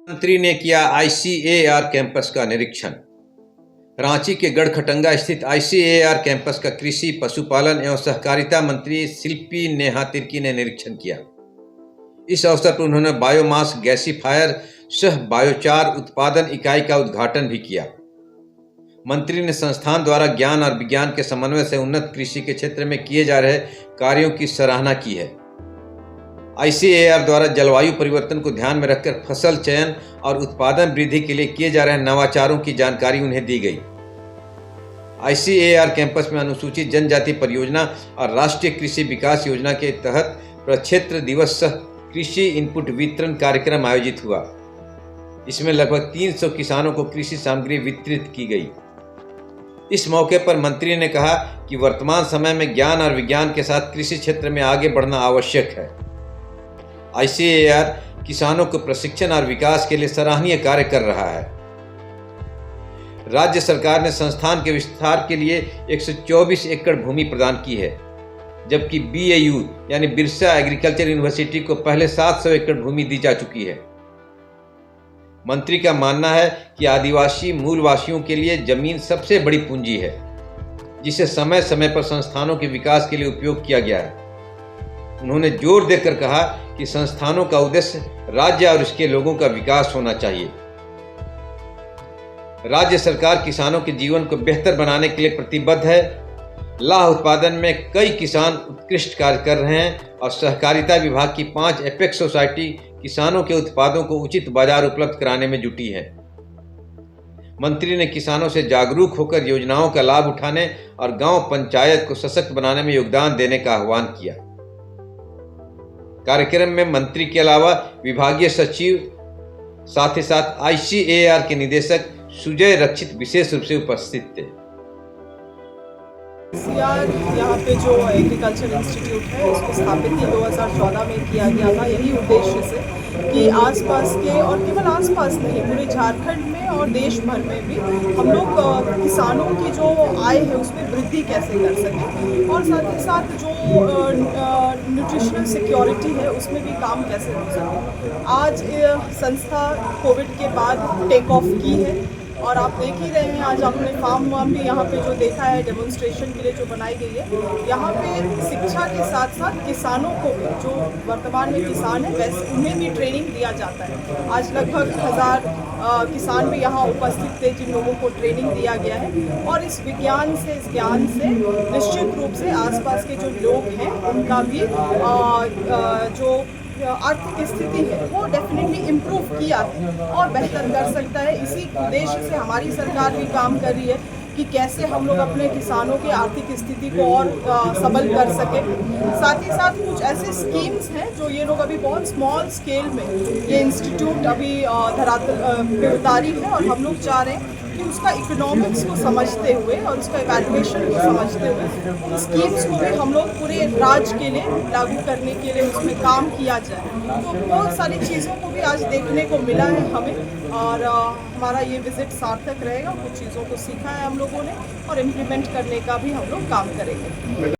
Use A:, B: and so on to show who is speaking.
A: मंत्री ने किया आईसीएआर कैंपस का निरीक्षण। रांची के गढ़खटंगा स्थित आईसीएआर कैंपस का कृषि, पशुपालन एवं सहकारिता मंत्री शिल्पी नेहा तिर्की ने निरीक्षण किया। इस अवसर पर उन्होंने बायोमास गैसीफायर सह बायोचार उत्पादन इकाई का उद्घाटन भी किया। मंत्री ने संस्थान द्वारा ज्ञान और विज्ञान के समन्वय से उन्नत कृषि के क्षेत्र में किए जा रहे कार्यों की सराहना की है। आईसीएआर द्वारा जलवायु परिवर्तन को ध्यान में रखकर फसल चयन और उत्पादन वृद्धि के लिए किए जा रहे नवाचारों की जानकारी उन्हें दी गई। आईसीएआर कैंपस में अनुसूचित जनजाति परियोजना और राष्ट्रीय कृषि विकास योजना के तहत प्रक्षेत्र दिवस सह कृषि इनपुट वितरण कार्यक्रम आयोजित हुआ। इसमें लगभग 300 किसानों को कृषि सामग्री वितरित की गई। इस मौके पर मंत्री ने कहा कि वर्तमान समय में ज्ञान और विज्ञान के साथ कृषि क्षेत्र में आगे बढ़ना आवश्यक है। आईसीएआर किसानों को प्रशिक्षण और विकास के लिए सराहनीय कार्य कर रहा है। राज्य सरकार ने संस्थान के विस्तार के लिए 124 एकड़ भूमि प्रदान की है, जबकि बीएयू यानी बिरसा एग्रीकल्चर यूनिवर्सिटी को पहले 700 एकड़ भूमि दी जा चुकी है। मंत्री का मानना है कि आदिवासी मूलवासियों के लिए जमीन सबसे बड़ी पूंजी है, जिसे समय समय पर संस्थानों के विकास के लिए उपयोग किया गया है। उन्होंने जोर देकर कहा कि संस्थानों का उद्देश्य राज्य और इसके लोगों का विकास होना चाहिए। राज्य सरकार किसानों के जीवन को बेहतर बनाने के लिए प्रतिबद्ध है। लाह उत्पादन में कई किसान उत्कृष्ट कार्य कर रहे हैं और सहकारिता विभाग की 5 एपेक्स सोसाइटी किसानों के उत्पादों को उचित बाजार उपलब्ध कराने में जुटी है। मंत्री ने किसानों से जागरूक होकर योजनाओं का लाभ उठाने और गांव पंचायत को सशक्त बनाने में योगदान देने का आह्वान किया। कार्यक्रम में मंत्री के अलावा विभागीय सचिव, साथ ही साथ आईसीएआर के निदेशक सुजय रक्षित विशेष रूप से उपस्थित थे।
B: यहाँ पे जो एग्रीकल्चर इंस्टीट्यूट है उसको स्थापित 2014 में किया गया था, यही उद्देश्य से कि आसपास के, और केवल आसपास नहीं, पूरे झारखंड में और देश भर में भी हम लोग किसानों की जो आय है उसमें वृद्धि कैसे कर सकें, और साथ ही साथ जो न्यूट्रिशनल सिक्योरिटी है उसमें भी काम कैसे हो सके। आज संस्था कोविड के बाद टेक ऑफ की है और आप देख ही रहे हैं, आज आपने फार्म भी यहाँ पे जो देखा है डेमोन्स्ट्रेशन के लिए जो बनाई गई है। यहाँ पे शिक्षा के साथ साथ किसानों को भी, जो वर्तमान में किसान है वैसे उन्हें भी ट्रेनिंग दिया जाता है। आज लगभग 1000 किसान भी यहाँ उपस्थित थे जिन लोगों को ट्रेनिंग दिया गया है, और इस विज्ञान से, इस ज्ञान से निश्चित रूप से आसपास के जो लोग हैं उनका भी जो आर्थिक स्थिति है वो डेफिनेटली इम्प्रूव किया है और बेहतर कर सकता है। इसी उद्देश्य से हमारी सरकार भी काम कर रही है कि कैसे हम लोग अपने किसानों की आर्थिक स्थिति को और सबल कर सकें। साथ ही साथ कुछ ऐसे स्कीम्स हैं जो ये लोग अभी बहुत स्मॉल स्केल में ये इंस्टीट्यूट अभी धरातल पे उतारी है, और हम लोग चाह रहे हैं कि उसका इकोनॉमिक्स को समझते हुए और उसका इवैल्यूएशन को समझते हुए उन स्कीम्स को भी हम लोग पूरे राज्य के लिए लागू करने के लिए उसमें काम किया जाए। तो बहुत सारी चीज़ों को भी आज देखने को मिला है हमें, और हमारा ये विजिट सार्थक रहेगा। कुछ चीज़ों को सीखा है हम लोगों ने और इम्प्लीमेंट करने का भी हम लोग काम करेंगे।